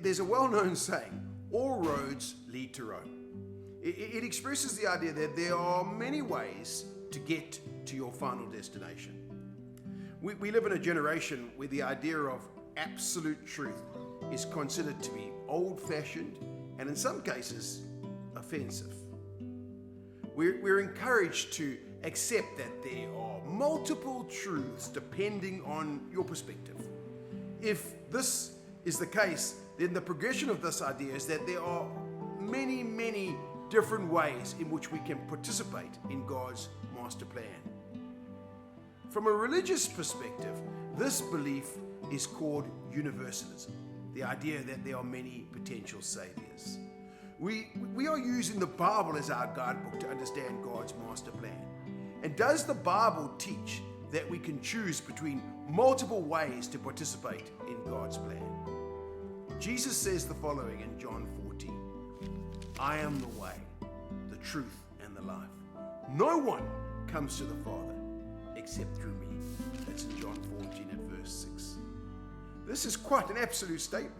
there's a well-known saying, all roads lead to Rome. It expresses the idea that there are many ways to get to your final destination. We live in a generation where the idea of absolute truth is considered to be old-fashioned and in some cases offensive. We're encouraged to accept that there are multiple truths depending on your perspective. If this is the case, then the progression of this idea is that there are many, many different ways in which we can participate in God's master plan. From a religious perspective, this belief is called Universalism, the idea that there are many potential saviors. We are using the Bible as our guidebook to understand God's master plan. And does the Bible teach that we can choose between multiple ways to participate in God's plan? Jesus says the following in John 14, I am the way, the truth, and the life. No one comes to the Father except through me. That's in John 14 and verse 6. This is quite an absolute statement.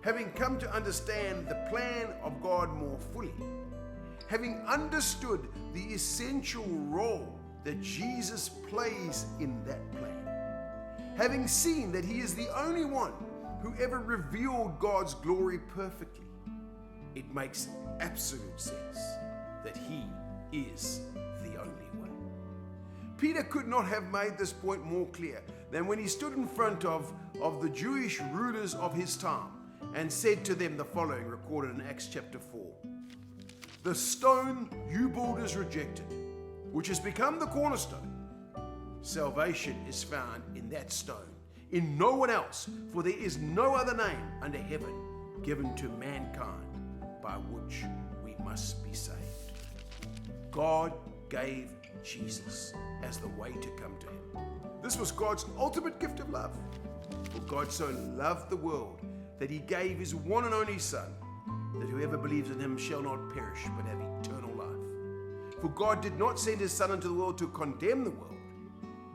Having come to understand the plan of God more fully, having understood the essential role that Jesus plays in that plan, having seen that he is the only one who ever revealed God's glory perfectly, it makes absolute sense that he is the only way. Peter could not have made this point more clear than when he stood in front of the Jewish rulers of his time and said to them the following, recorded in Acts chapter 4. The stone you builders rejected, which has become the cornerstone, salvation is found in that stone, in no one else, for there is no other name under heaven given to mankind by which we must be saved. God gave Jesus as the way to come to him. This was God's ultimate gift of love. For God so loved the world that he gave his one and only Son, that whoever believes in him shall not perish but have eternal life. For God did not send his Son into the world to condemn the world,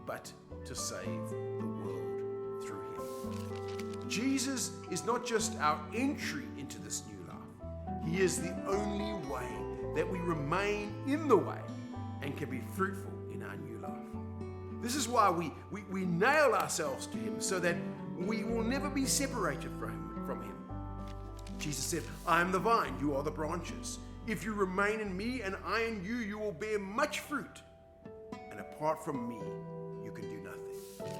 but to save the world through him. Jesus is not just our entry into this new life. He is the only way that we remain in the way and can be fruitful in our new life. This is why we nail ourselves to him, so that we will never be separated from him. Jesus said, I am the vine, you are the branches. If you remain in me and I in you, you will bear much fruit. And apart from me, you can do nothing.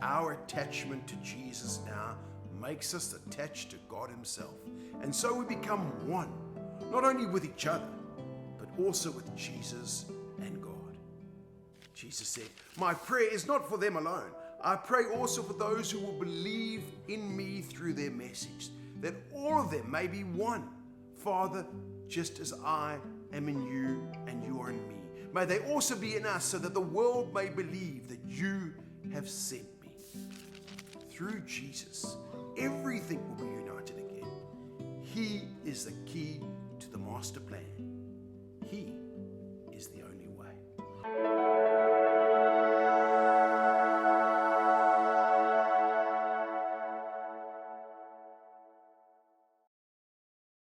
Our attachment to Jesus now makes us attached to God himself. And so we become one, not only with each other, but also with Jesus and God. Jesus said, my prayer is not for them alone. I pray also for those who will believe in me through their message, that all of them may be one. Father, just as I am in you and you are in me, may they also be in us, so that the world may believe that you have sent me. Through Jesus, everything will be united again. He is the key to the master plan. He is the only